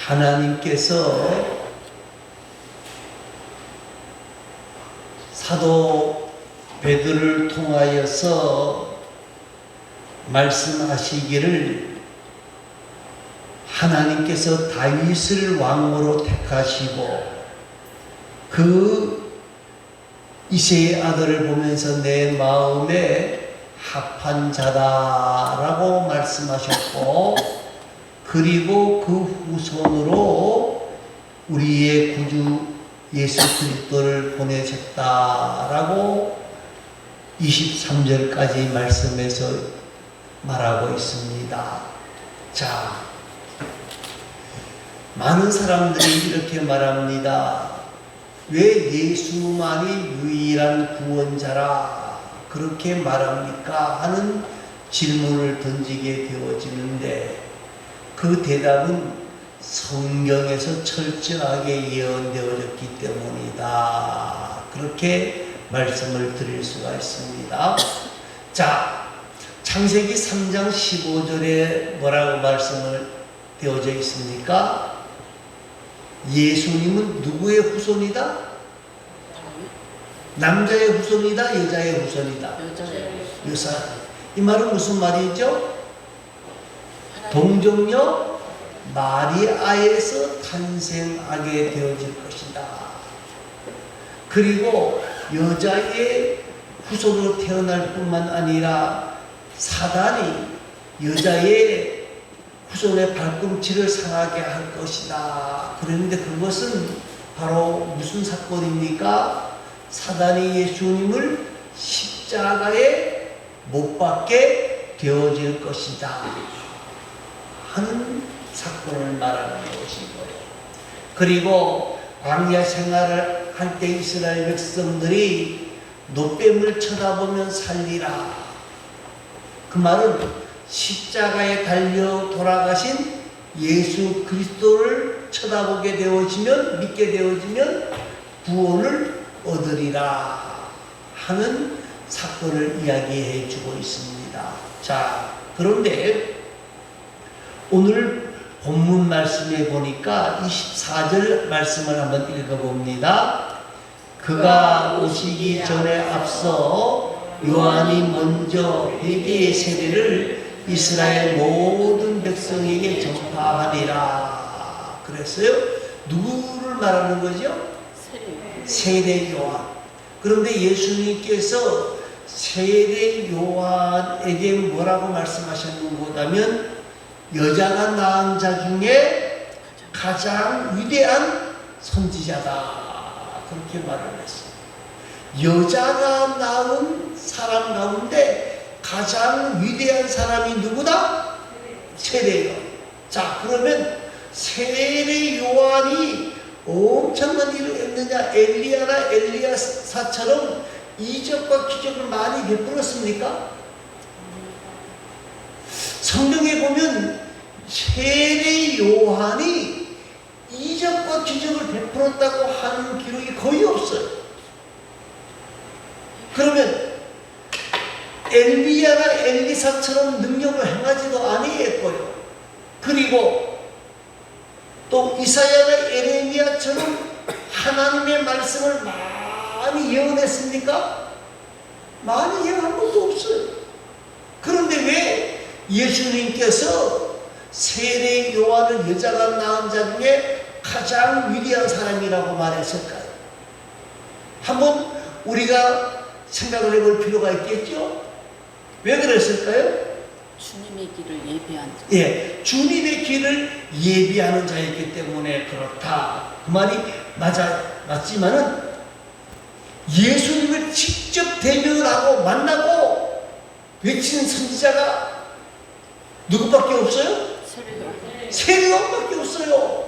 하나님께서 사도 베드로를 통하여서 말씀하시기를 하나님께서 다윗을 왕으로 택하시고 그 이새의 아들을 보면서 내 마음에 합한 자다라고 말씀하셨고, 그리고 그 후손으로 우리의 구주 예수 그리스도를 보내셨다라고 23절까지 말씀에서 말하고 있습니다. 자, 많은 사람들이 이렇게 말합니다. 왜 예수만이 유일한 구원자라 그렇게 말합니까? 하는 질문을 던지게 되어지는데, 그 대답은 성경에서 철저하게 예언되어졌기 때문이다. 그렇게 말씀을 드릴 수가 있습니다. 자, 창세기 3장 15절에 뭐라고 말씀을 되어져 있습니까? 예수님은 누구의 후손이다? 남자의 후손이다? 여자의 후손이다? 여자. 이 말은 무슨 말이죠? 동정녀 마리아에서 탄생하게 되어질 것이다. 그리고 여자의 후손으로 태어날 뿐만 아니라 사단이 여자의 후손의 발꿈치를 상하게 할 것이다. 그런데 그것은 바로 무슨 사건입니까? 사단이 예수님을 십자가에 못 박게 되어질 것이다 하는 사건을 말하는 것인 거예요. 그리고 광야 생활을 할 때 이스라엘 백성들이 노뱀을 쳐다보면 살리라. 그 말은 십자가에 달려 돌아가신 예수 그리스도를 쳐다보게 되어지면, 믿게 되어지면 구원을 얻으리라 하는 사건을 이야기해 주고 있습니다. 자, 그런데 오늘 본문 말씀에 보니까 24절 말씀을 한번 읽어봅니다. 그가 오시기 전에 앞서 요한이 먼저 회개의 세례를 이스라엘 모든 백성에게 전파하니라 그랬어요. 누구를 말하는 거죠? 세례 요한. 그런데 예수님께서 세례 요한에게 뭐라고 말씀하셨는가 하면, 여자가 낳은 자 중에 가장 위대한 선지자다 그렇게 말을 했어요. 여자가 낳은 사람 가운데 가장 위대한 사람이 누구다? 세례 요한. 자, 그러면 세례 요한이 엄청난 일을 했느냐? 엘리야나 엘리야사처럼 이적과 기적을 많이 베풀었습니까? 성경에 보면 세례 요한이 이적과 기적을 베풀었다고 하는 기록이 거의 없어요. 그러면 엘리야나 엘리사처럼 능력을 행하지도 아니했고요. 그리고 또 이사야나 에레미야처럼 하나님의 말씀을 많이 예언했습니까? 많이 예언한 것도 없어요. 그런데 왜 예수님께서 세례 요한을 여자가 낳은 자 중에 가장 위대한 사람이라고 말했을까요? 한번 우리가 생각을 해볼 필요가 있겠죠? 왜 그랬을까요? 주님의 길을 예비한 자. 예, 주님의 길을 예비하는 자이기 때문에 그렇다. 그 말이 맞지만은 예수님을 직접 대면하고 만나고 외치는 선지자가 누구밖에 없어요? 세례 요한밖에 없어요.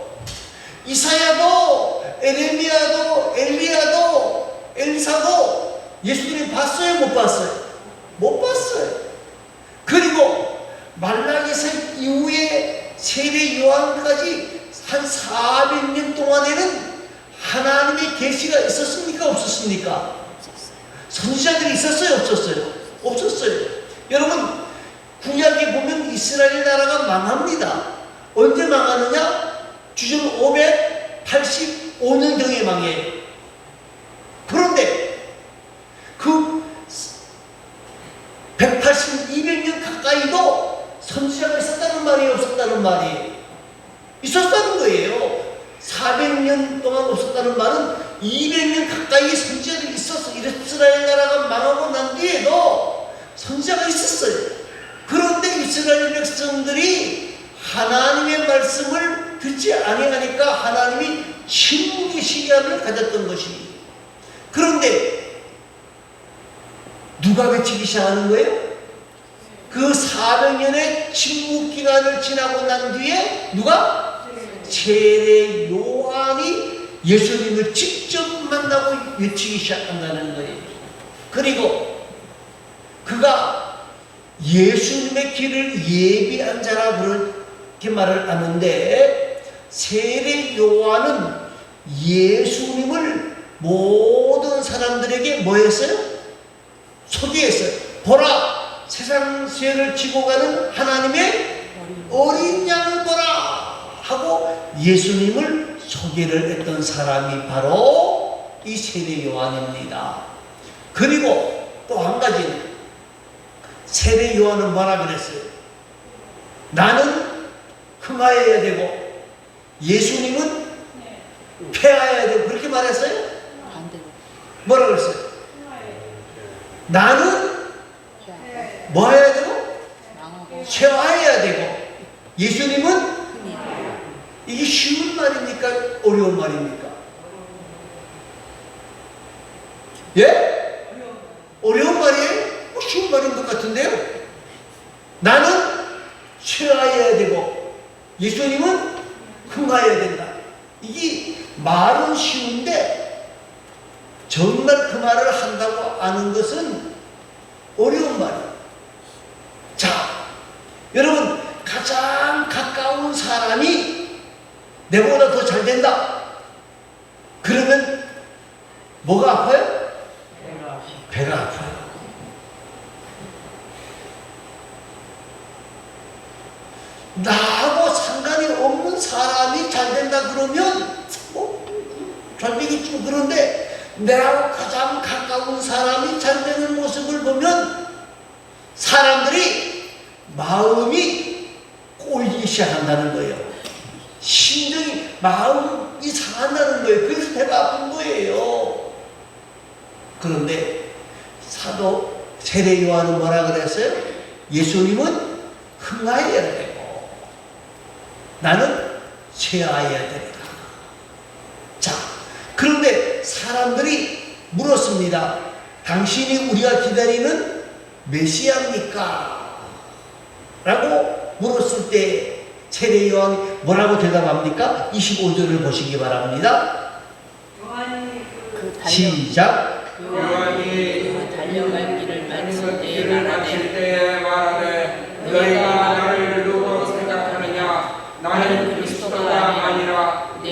이사야도 에레미야도 엘리야도 엘리사도 예수님 봤어요? 못 봤어요? 못 봤어요. 그리고 말라기서 이후에 세례 요한까지 한 400년 동안에는 하나님의 계시가 있었습니까? 없었습니까? 선지자들이 있었어요? 없었어요? 없었어요. 여러분, 구약에 보면 이스라엘 나라가 망합니다. 언제 망하느냐? 주전 585년경에 망해요. 그런데 그 200년 가까이도 선지자가 있었다는 말이 없었다는 말이 있었다는 거예요. 400년 동안 없었다는 말은 200년 가까이 선지자들이 있었어. 이스라엘 나라가 망하고 난 뒤에도 선지자가 있었어요. 그런데 이스라엘 백성들이 하나님의 말씀을 듣지 아니하니까 하나님이 침묵의 시간을 가졌던 것입니다. 그런데 누가 외치기 시작하는 거예요? 그 400년의 침묵 기간을 지나고 난 뒤에 누가? 세례 요한이 예수님을 직접 만나고 외치기 시작한다는 거예요. 그리고 그가 예수님의 길을 예비한 자라 그렇게 말을 하는데, 세례 요한은 예수님을 모든 사람들에게 뭐 했어요? 소개했어요. 보라, 세상 죄를 지고 가는 하나님의 어린 양을 보라 하고 예수님을 소개를 했던 사람이 바로 이 세례 요한입니다. 그리고 또 한 가지는, 세례 요한은 뭐라 그랬어요? 나는 흥하여야 되고 예수님은 폐하여야 되고 그렇게 말했어요? 반대로. 뭐라 그랬어요? 나는 뭐 해야 되고? 쇠화해야 되고 예수님은? 이게 쉬운 말입니까? 어려운 말입니까? 예? 어려운 말이에요? 쉬운 말인 것 같은데요? 나는 쇠하여야 되고 예수님은 흥하여야 된다. 이게 말은 쉬운데 정말 그 말을 한다고 아는 것은 어려운 말이에요. 자, 여러분, 가장 가까운 사람이 내보다 더 잘 된다. 그러면 뭐가 아파요? 배가 아파요. 나하고 상관이 없는 사람이 잘 된다 그러면 잘 되겠죠. 그런데 내하고 가장 가까운 사람이 잘 되는 모습을 보면 사람들이 마음이 꼬이기 시작한다는 거예요. 심정이, 마음이 상한다는 거예요. 그래서 배가 아픈 거예요. 그런데 사도 세례 요한은 뭐라 그랬어요? 예수님은 흥하여야 되고 나는 쇠하여야 되리라. 자, 그런데 사람들이 물었습니다. 당신이 우리가 기다리는 메시아입니까? 라고 물었을 때 세례 요한이 뭐라고 대답합니까? 25절을 보시기 바랍니다. 시작. 요한이 달려갈 길을 마칠 때에 말하되 너희가 나를 누구로 생각하느냐? 나는 그리스도가 아니라 내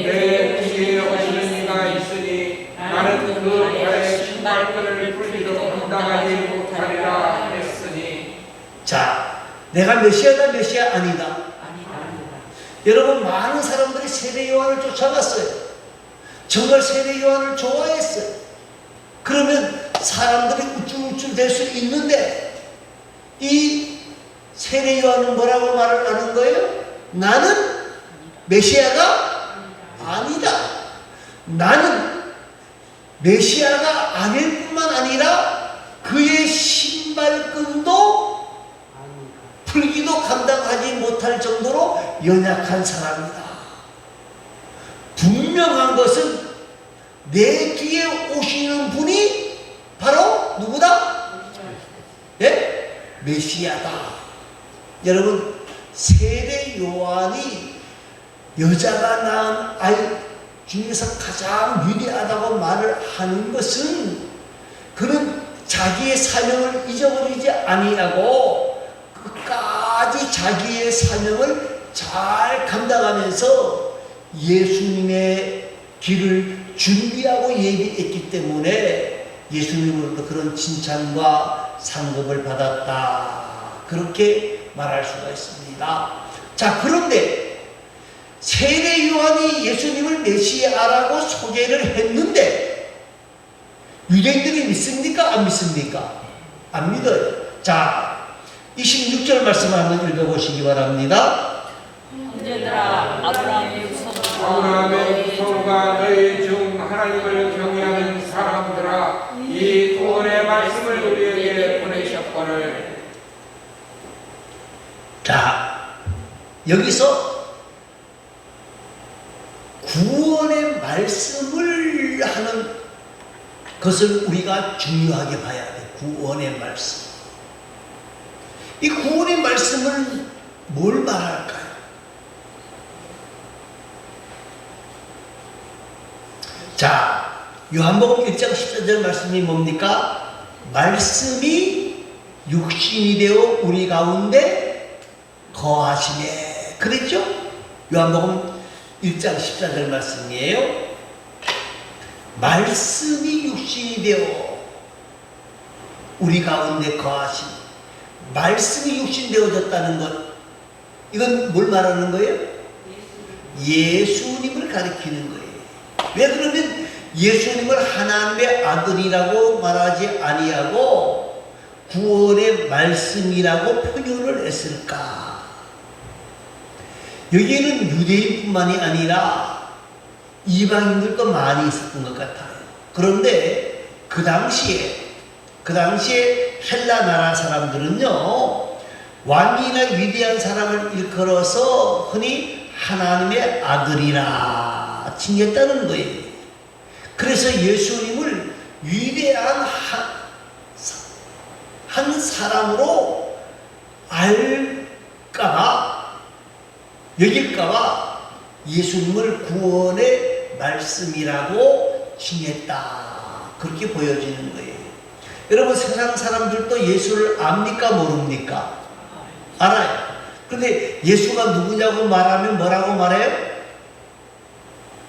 뒤에 오시는 이가 있으니 나는 그 발에 신발끈을 풀기도 감당하지 못하리라 했으니. 자, 내가 메시아다, 메시아 아니다. 여러분, 많은 사람들이 세례 요한을 쫓아갔어요. 정말 세례 요한을 좋아했어요. 그러면 사람들이 우쭐우쭐 될 수 있는데 이 세례 요한은 뭐라고 말을 하는 거예요? 나는 메시아가 아니다. 나는 메시아가 아닐 뿐만 아니라 그의 신발끈도 풀기도 감당하지 못할 정도로 연약한 사람이다. 분명한 것은 내 뒤에 오시는 분이 바로 누구다? 예? 메시아다. 여러분, 세례 요한이 여자가 낳은 아이 중에서 가장 위대하다고 말을 하는 것은 그는 자기의 사명을 잊어버리지 아니하고 끝까지 자기의 사명을 잘 감당하면서 예수님의 길을 준비하고 예비했기 때문에 예수님으로부터 그런 칭찬과 상급을 받았다. 그렇게 말할 수가 있습니다. 자, 그런데 세례 요한이 예수님을 메시아라고 소개를 했는데 유대인들이 믿습니까? 안 믿습니까? 안 믿어요. 자, 26절 말씀을 한번 읽어보시기 바랍니다. 형제들아, 아브라함의 후손과 너희 중 하나님을 경외하는 사람들아, 이 구원의 말씀을 우리에게 보내셨거늘. 자, 여기서 구원의 말씀을 하는 것을 우리가 중요하게 봐야 돼. 구원의 말씀. 이 구원의 말씀을 뭘 말할까요? 자, 요한복음 1장 14절 말씀이 뭡니까? 말씀이 육신이 되어 우리 가운데 거하시네. 그랬죠? 요한복음 1장 14절 말씀이에요. 말씀이 육신이 되어 우리 가운데 거하시네. 말씀이 육신 되어졌다는 것, 이건 뭘 말하는 거예요? 예수님을 가리키는 거예요. 왜 그러면 예수님을 하나님의 아들이라고 말하지 아니하고 구원의 말씀이라고 표현을 했을까? 여기에는 유대인뿐만이 아니라 이방인들도 많이 있었던 것 같아요. 그런데 그 당시에 헬라 나라 사람들은요, 왕이나 위대한 사람을 일컬어서 흔히 하나님의 아들이라 칭했다는 거예요. 그래서 예수님을 위대한 한 사람으로 알까봐, 여길까봐 예수님을 구원의 말씀이라고 칭했다. 그렇게 보여지는 거예요. 여러분, 세상 사람들도 예수를 압니까? 모릅니까? 알아요. 그런데 예수가 누구냐고 말하면 뭐라고 말해요?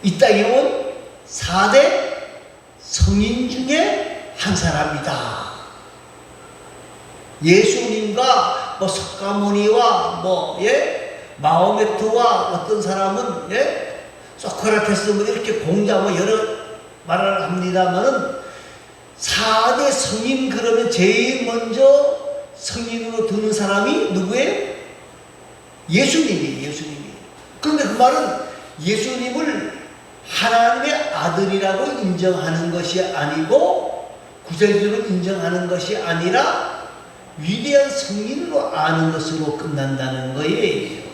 이 땅에 온 4대 성인 중에 한 사람이다. 예수님과 뭐 석가모니와 마호메트와 어떤 사람은 소크라테스 이렇게 공자뭐 여러 말을 합니다만은 4대 성인, 그러면 제일 먼저 성인으로 드는 사람이 누구예요? 예수님이에요. 그런데 그 말은 예수님을 하나님의 아들이라고 인정하는 것이 아니고, 구체적으로 인정하는 것이 아니라 위대한 성인으로 아는 것으로 끝난다는 거예요.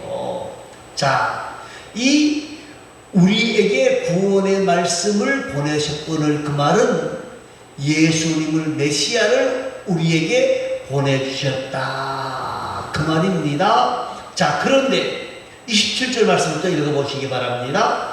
자, 이 우리에게 구원의 말씀을 보내셨거늘, 그 말은 예수님을 메시아를 우리에게 보내주셨다, 그 말입니다. 자, 그런데 27절 말씀부터 읽어보시기 바랍니다.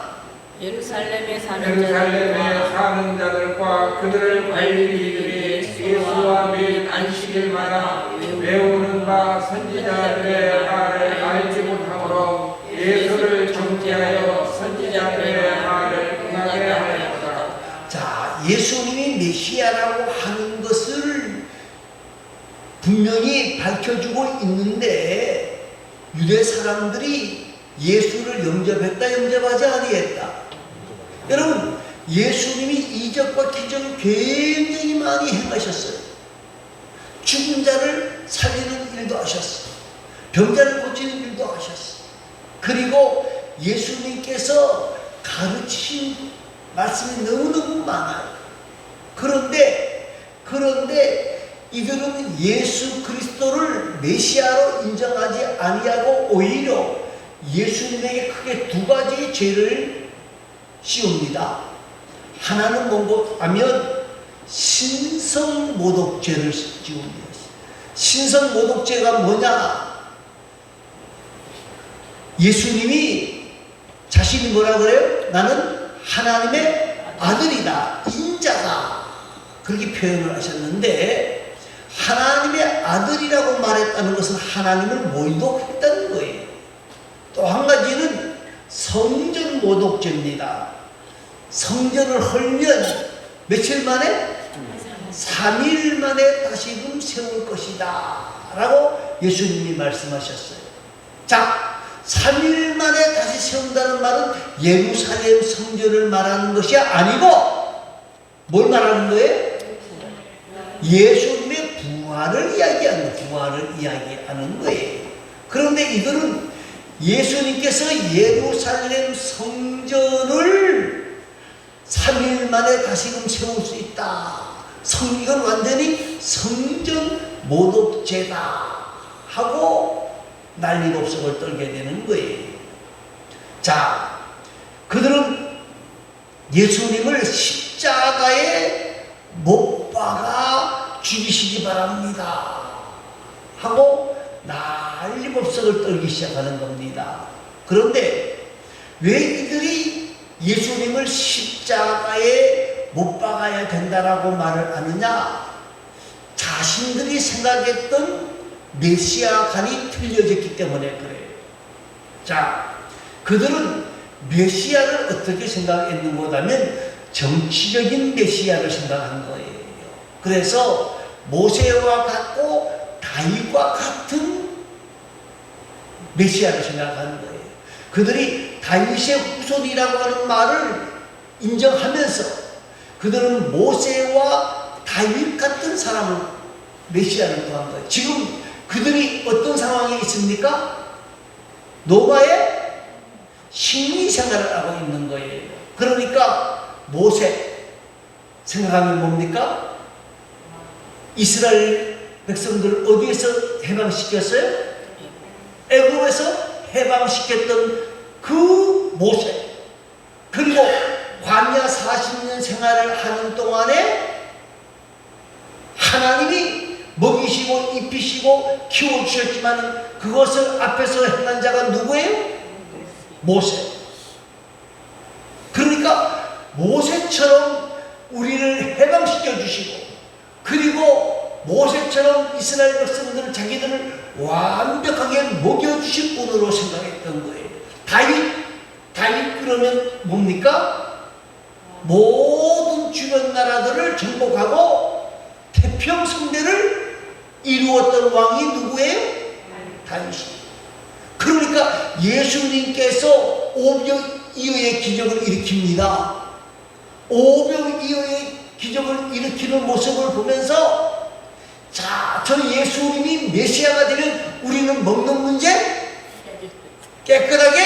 예루살렘에 사는 자들과 그들을 관리는 이들이 예수와 및 안식일마다 외우는 바 선지자들의 말을 알지 못하므로 예수를 정죄하여 선지자들의 말을 응하게 하였다. 자, 예수님이 메시아라고 하는 것을 분명히 밝혀주고 있는데 유대 사람들이 예수를 영접했다, 영접하지 아니했다. 여러분, 예수님이 이적과 기적을 굉장히 많이 행하셨어요. 죽은 자를 살리는 일도 하셨어요. 병자를 고치는 일도 하셨어요. 그리고 예수님께서 가르친 말씀이 너무너무 많아요. 그런데 이들은 예수 그리스도를 메시아로 인정하지 아니하고 오히려 예수님에게 크게 두 가지의 죄를 씌웁니다. 하나는 뭔고 하면 신성모독죄를 씌웁니다. 신성모독죄가 뭐냐? 예수님이 자신이 뭐라 그래요? 나는 하나님의 아들이다, 인자다, 그렇게 표현을 하셨는데, 하나님의 아들이라고 말했다는 것은 하나님을 모독했다는 거예요. 또 한 가지는 성전 모독죄입니다. 성전을 헐면 며칠 만에? 3일 만에 다시금 세울 것이다 라고 예수님이 말씀하셨어요. 자, 3일 만에 다시 세운다는 말은 예루살렘 성전을 말하는 것이 아니고 뭘 말하는 거예요? 예수님의 부활을 이야기하는 거예요. 그런데 이들은 예수님께서 예루살렘 성전을 3일 만에 다시금 세울 수 있다. 이건 완전히 성전 모독죄다 하고 난리법석을 떨게 되는 거예요. 자, 그들은 예수님을 십자가에 못 박아 죽이시기 바랍니다 하고 난리법석을 떨기 시작하는 겁니다. 그런데 왜 이들이 예수님을 십자가에 못 박아야 된다라고 말을 하느냐? 자신들이 생각했던 메시아관이 틀려졌기 때문에 그래요. 자, 그들은 메시아를 어떻게 생각했는 거냐면 정치적인 메시아를 생각한 거예요. 그래서 모세와 같고 다윗과 같은 메시아를 생각하는 거예요. 그들이 다윗의 후손이라고 하는 말을 인정하면서 그들은 모세와 다윗 같은 사람을 메시아를 구한 거예요. 지금 그들이 어떤 상황에 있습니까? 노마의 식민 생활을 하고 있는 거예요. 그러니까 모세 생각하면 뭡니까? 이스라엘 백성들 어디에서 해방시켰어요? 애굽에서 해방시켰던 그 모세. 그리고 광야 40년 생활을 하는 동안에 하나님이 먹이시고 입히시고 키워주셨지만 그것을 앞에서 행한 자가 누구예요? 모세. 그러니까 모세처럼 우리를 해방시켜 주시고 그리고 모세처럼 이스라엘 백성들을 자기들을 완벽하게 먹여주실 분으로 생각했던 거예요. 다윗 그러면 뭡니까? 모든 주변 나라들을 정복하고 태평성대를 이루었던 왕이 누구예요? 다윗이. 그러니까 예수님께서 오병이어의 기적을 일으킵니다. 오병이어의 기적을 일으키는 모습을 보면서 자, 저 예수님이 메시아가 되면 우리는 먹는 문제 깨끗하게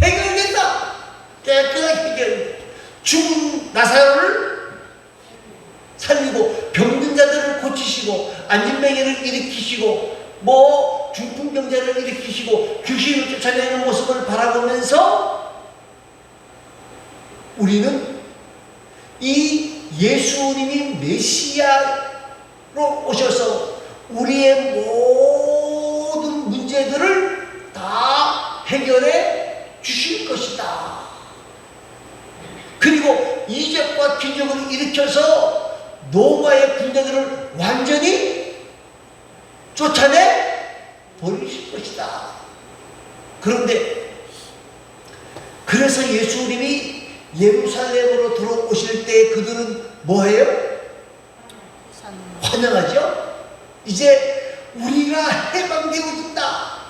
해결된다. 깨끗하게 해결. 죽은 나사로를 살리고 병든 자들을 고치시고 안진뱅이를 일으키시고 중풍병자를 일으키시고 귀신을 쫓아내는 모습을 바라보면서 우리는 이 예수님이 메시아로 오셔서 우리의 모든 문제들을 다 해결해 주실 것이다. 그리고 이적과 기적을 일으켜서 노마의 군대들을 완전히 쫓아내 버리실 것이다. 그런데 그래서 예수님이 예루살렘으로 들어오실 때 그들은 뭐해요? 환영하죠? 이제 우리가 해방되어진다.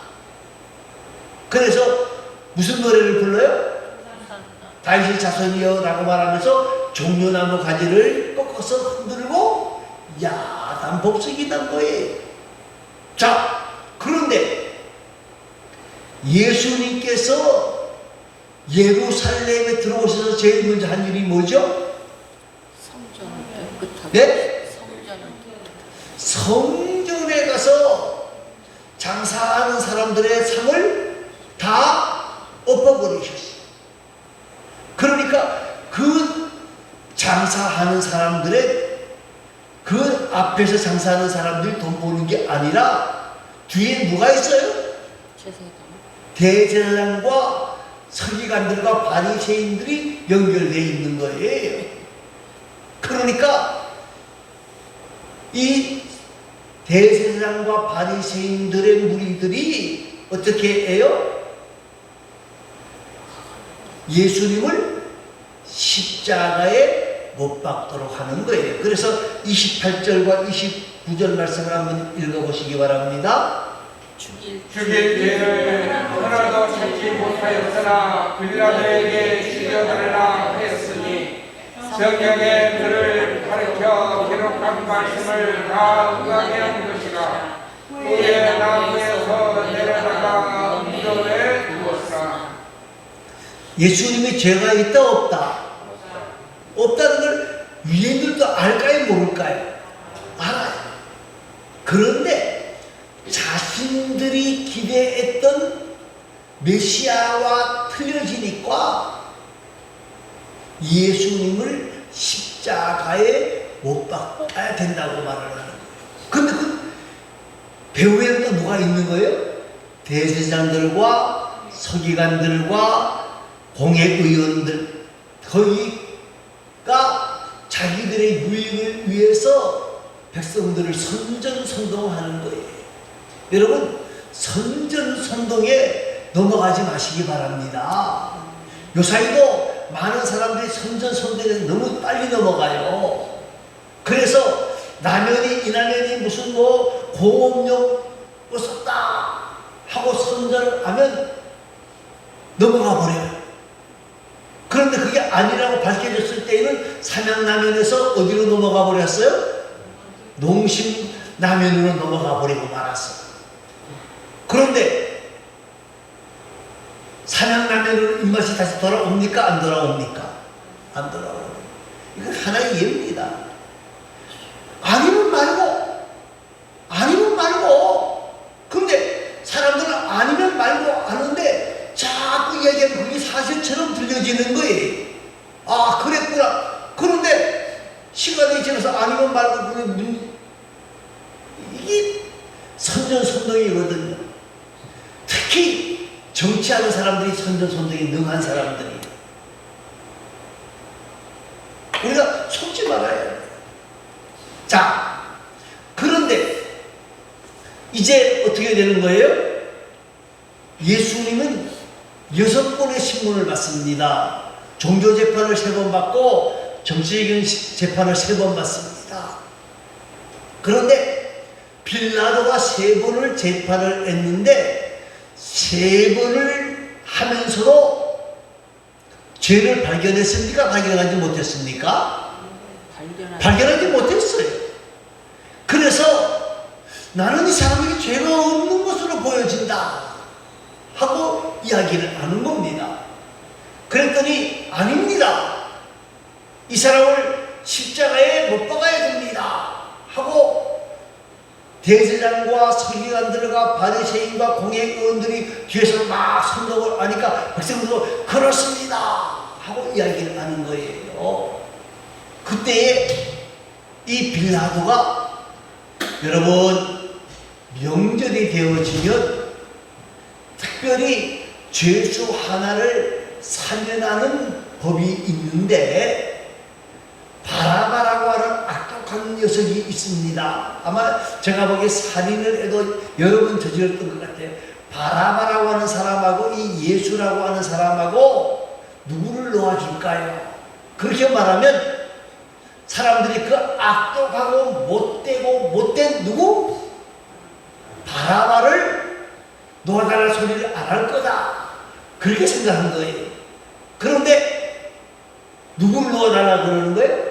그래서 무슨 노래를 불러요? 다윗의 자손이여 라고 말하면서 종려나무 가지를 꺾어서 흔들고 야단 법석이 난 거예요. 자, 그런데 예수님께서 예루살렘에 들어오셔서 제일 먼저 한 일이 뭐죠? 성전을 깨끗하게. 네? 성전을 성전에 가서 장사하는 사람들의 상을 다 엎어버리셨어요. 그러니까 그 장사하는 사람들의 그 앞에서 장사하는 사람들이 돈 버는 게 아니라 뒤에 누가 있어요? 제사장. 대제사장과 서기관들과 바리새인들이 연결되어 있는 거예요. 그러니까 이 대제사장과 바리새인들의 무리들이 어떻게 해요? 예수님을 십자가에 못 박도록 하는 거예요. 그래서 28절과 29절 말씀을 한번 읽어보시기 바랍니다. 죽일 죄를 하나도 찾지 못하였으나 빌라도에게 죽여달라 하였으니 성경에 그를 가르쳐 기록한 말씀을 다 응하게 한 것이라. 후에 나무에서 내려다가 무덤에 두었으나. 예수님이 죄가 있다 없다? 없다는 걸 유대인들도 알까요 모를까요? 알아요. 그런데 자신들이 기대했던 메시아와 틀려지니까 예수님을 십자가에 못 박아야 된다고 말을 하는 거예요. 근데 그 배후에는 또 누가 있는 거예요? 대제사장들과 서기관들과 공회의원들, 거기가 자기들의 유익을 위해서 백성들을 선전선동하는 거예요. 여러분, 선전선동에 넘어가지 마시기 바랍니다. 요사이도 많은 사람들이 선전선동에 너무 빨리 넘어가요. 그래서 남현이 이남현이 무슨 뭐 공업용 썼다 하고 선전을 하면 넘어가 버려요. 그런데 그게 아니라고 밝혀졌을 때에는 삼양라면에서 어디로 넘어가 버렸어요? 농심라면으로 넘어가 버리고 말았어요. 그런데 삼양라면으로 입맛이 다시 돌아옵니까? 안 돌아옵니까? 안 돌아옵니다. 이건 하나의 예입니다. 아니면 말고. 근데 사람들은 아니면 말고 하는데 자꾸 이야기하면 그게 사실처럼 들려지는 거예요. 아, 그랬구나. 그런데 시간이 지나서 아니면 말고 그러면 이게 선전선동이거든요. 특히 정치하는 사람들이 선전선동에 능한 사람들이에요. 우리가 속지 말아야 돼요. 자, 그런데 이제 어떻게 되는 거예요? 예수님은 6번의 신문을 받습니다. 종교재판을 3번 받고 정치적인 재판을 3번 받습니다. 그런데 빌라도가 3번을 재판을 했는데 3번을 하면서도 죄를 발견했습니까? 발견하지 못했습니까? 발견하지 못했어요. 그래서 나는 이 사람에게 죄가 없는 것으로 보여진다 하고 이야기를 하는 겁니다. 그랬더니 아닙니다. 이 사람을 십자가에 못 박아야 됩니다 하고 대제사장과 서기관들과 바리새인과 공회의원들이 뒤에서 막 선동을 하니까 백성들도 그렇습니다 하고 이야기를 하는 거예요. 그때에 이 빌라도가 여러분 명절이 되어지면 특별히 죄수 하나를 사면하는 법이 있는데 바라바라고 하는 악독한 녀석이 있습니다. 아마 제가 보기에 살인을 해도 여러 번 저질렀던 것 같아요. 바라바라고 하는 사람하고 이 예수라고 하는 사람하고 누구를 놓아줄까요? 그렇게 말하면 사람들이 그 악독하고 못된 누구? 바라바를 놓아달라는 소리를 안 할 거다. 그렇게 생각한 거예요. 그런데 누구를 놓아달라고 그러는 거예요?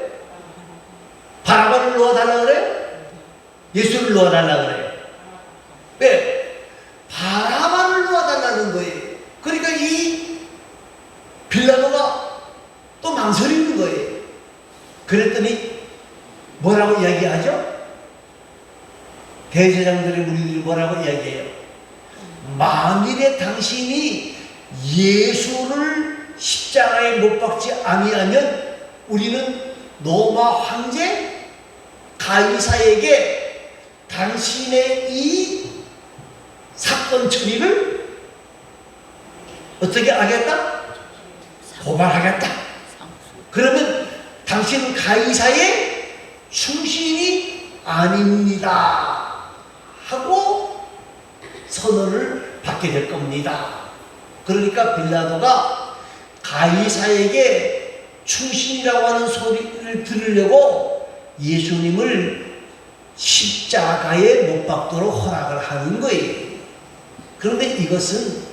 바라바를 놓아달라고 그래요? 예수를 놓아달라고 그래요? 왜? 바라바를 놓아달라는 거예요. 그러니까 이 빌라도가 또 망설이는 거예요. 그랬더니 뭐라고 이야기하죠? 대제사장들의 무리들이 뭐라고 이야기해요? 만일에 당신이 예수를 십자가에 못 박지 아니하면 우리는 로마 황제 가이사에게 당신의 이 사건 처리를 어떻게 하겠다? 고발하겠다. 그러면 당신은 가이사의 충신이 아닙니다 하고 선언을 받게 될 겁니다. 그러니까 빌라도가 가이사에게 충신이라고 하는 소리를 들으려고 예수님을 십자가에 못 박도록 허락을 하는 거예요. 그런데 이것은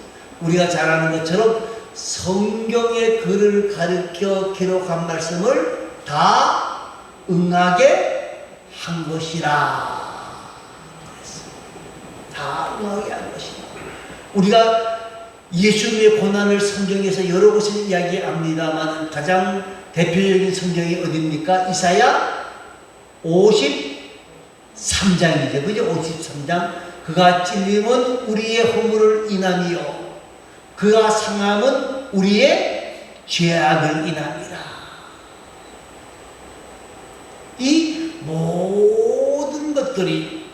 우리가 잘 아는 것처럼 성경의 글을 가르쳐 기록한 말씀을 다 응하게 한 것이라. 다 응하게 한 것이라. 우리가 예수님의 고난을 성경에서 여러 곳에 이야기합니다만 가장 대표적인 성경이 어디입니까? 이사야 53장이죠. 그죠? 53장. 그가 찔림은 우리의 허물을 인함이요 그가 상함은 우리의 죄악을 인함이라. 이 모든 것들이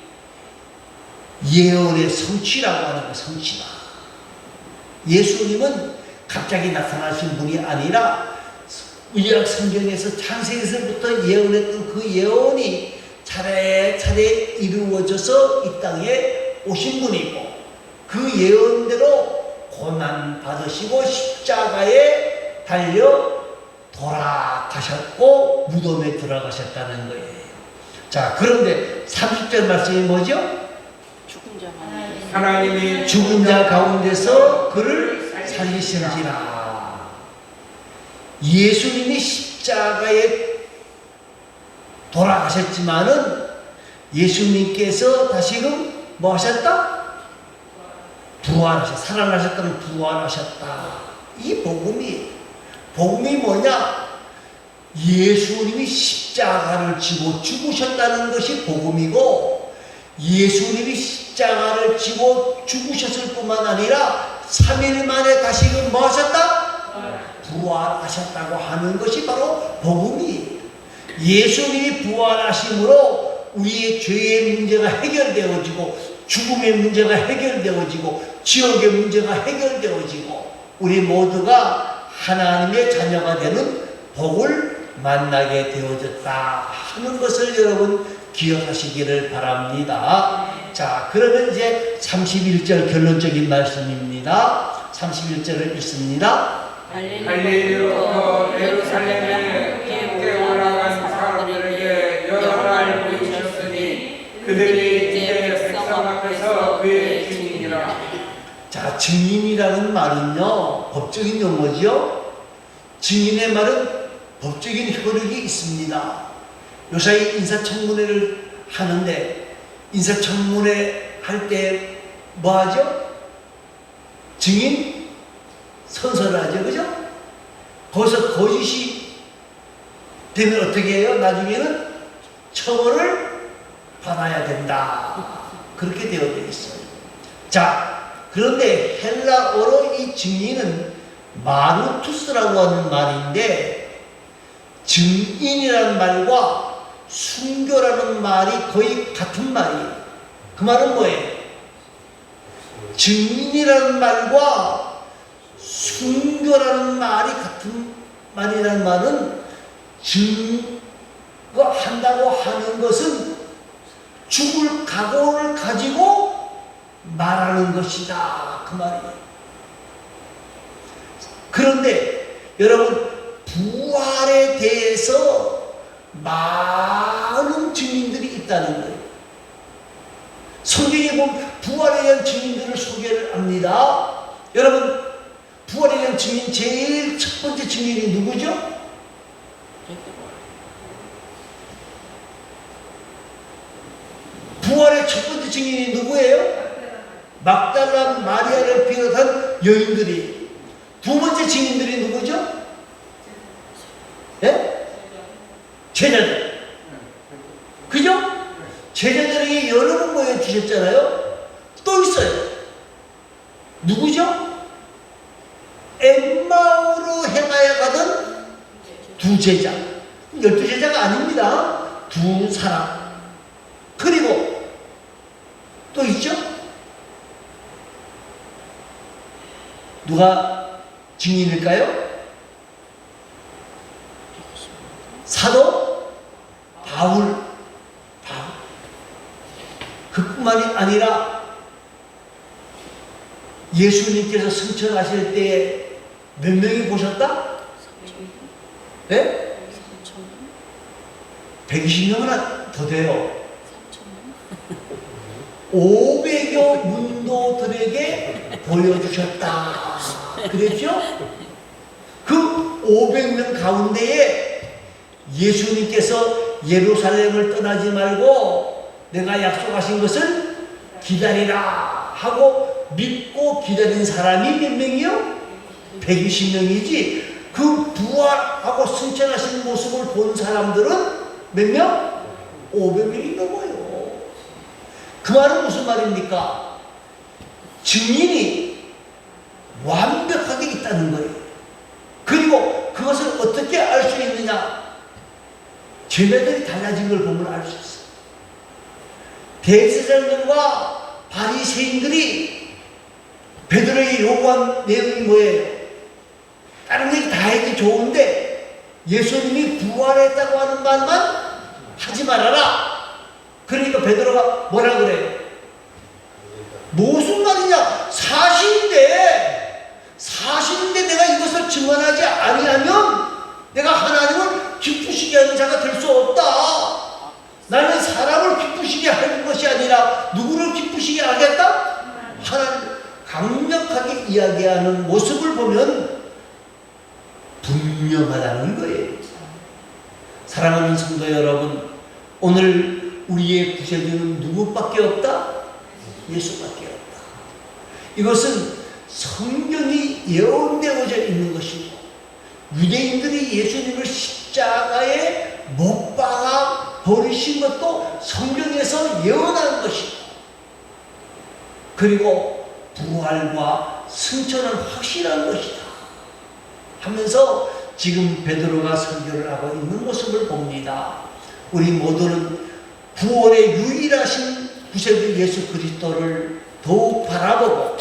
예언의 성취라고 하는 거, 성취다. 예수님은 갑자기 나타나신 분이 아니라 구약 성경에서 창세기서부터 예언했던 그 예언이 차례차례 이루어져서 이 땅에 오신 분이고 그 예언대로 고난 받으시고 십자가에 달려 돌아가셨고 무덤에 들어가셨다는 거예요. 자, 그런데 30절 말씀이 뭐죠? 죽은 자 하나님이 죽은 자 가운데서 그를 살리신지라. 예수님이 십자가에 돌아가셨지만은 예수님께서 다시금 뭐 하셨다? 부활하셨다. 살아나셨다는 부활하셨다. 이 복음이 뭐냐? 예수님이 십자가를 지고 죽으셨다는 것이 복음이고 예수님이 십자가를 지고 죽으셨을 뿐만 아니라 3일 만에 다시금 뭐 하셨다? 부활하셨다고 하는 것이 바로 복음이에요. 예수님이 부활하심으로 우리의 죄의 문제가 해결되어지고 죽음의 문제가 해결되어지고 지옥의 문제가 해결되어지고 우리 모두가 하나님의 자녀가 되는 복을 만나게 되어졌다 하는 것을 여러분 기억하시기를 바랍니다. 자, 그러면 이제 31절 결론적인 말씀입니다. 31절을 읽습니다. 갈릴리로부터 예루살렘에 함께 올라간 사람들에게 여러 날 보이셨으니 그들이 이제 백성 앞에서 그의 증인이라. 자, 증인이라는 말은요 법적인 용어죠. 증인의 말은 법적인 효력이 있습니다. 요사이 인사청문회를 하는데 인사청문회 할 때 뭐 하죠? 증인 선서를 하죠. 그죠? 거기서 거짓이 되면 어떻게 해요? 나중에는 처벌을 받아야 된다. 그렇게 되어 있어요. 자, 그런데 헬라어로 이 증인은 마루투스라고 하는 말인데 증인이라는 말과 순교라는 말이 거의 같은 말이에요. 그 말은 뭐예요? 증인이라는 말과 순교라는 말이 같은 말이라는 말은 증거한다고 하는 것은 죽을 각오를 가지고 말하는 것이다. 그 말이에요. 그런데 여러분 부활에 대해서 많은 증인들이 있다는 거예요. 성경에 보면 부활에 대한 증인들을 소개를 합니다. 여러분 부활에 대한 증인 제일 첫 번째 증인이 누구죠? 부활의 첫 번째 증인이 누구예요? 막달라 마리아를 비롯한 여인들이. 두 번째 증인들이 누구죠? 예? 제자들. 그죠? 제자들에게 여러 번 보여주셨잖아요. 또 있어요. 누구죠? 엠마오로 행하여 가던 두 제자. 12제자가 아닙니다. 두 사람. 그리고 또 있죠? 누가 증인일까요? 사도 바울. 그뿐만이 아니라 예수님께서 승천하실 때 몇 명이 보셨다? 네? 120명은 더 돼요. 500여 문도들에게 보여주셨다. 그랬죠? 그 500명 가운데에 예수님께서 예루살렘을 떠나지 말고 내가 약속하신 것을 기다리라 하고 믿고 기다린 사람이 몇 명이요? 120명이지. 그 부활하고 승천하신 모습을 본 사람들은 몇 명? 500명이 넘어요. 그 말은 무슨 말입니까? 증인이 완벽하게 있다는 거예요. 그리고 그것을 어떻게 알 수 있느냐? 쟤네들이 달라진 걸 보면 알 수 있어요. 대제사장들과 바리새인들이 베드로에게 요구한 내용이 뭐예요? 다른 얘기 다 해도 좋은데 예수님이 부활했다고 하는 말만 하지 말아라. 그러니까 베드로가 뭐라 그래요? 무슨 말이냐? 사실인데 내가 이것을 증언하지 아니하면 내가 하나님을 기쁘시게 하는 자가 될 수 없다. 나는 사람을 기쁘시게 하는 것이 아니라 누구를 기쁘시게 하겠다? 하나님 강력하게 이야기하는 모습을 보면 분명하다는 거예요. 사랑하는 성도 여러분, 오늘 우리의 구세주는 누구밖에 없다? 예수밖에 없다. 이것은 성경이 예언되어져 있는 것이고 유대인들이 예수님을 십자가에 못 박아 버리신 것도 성경에서 예언한 것이고 그리고 부활과 승천은 확실한 것이다 하면서 지금 베드로가 설교를 하고 있는 모습을 봅니다. 우리 모두는 구원의 유일하신 구세주 예수 그리스도를 더욱 바라보고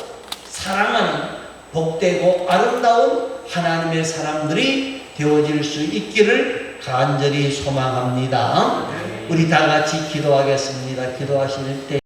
사랑하는 복되고 아름다운 하나님의 사람들이 되어질 수 있기를 간절히 소망합니다. 우리 다 같이 기도하겠습니다. 기도하실 때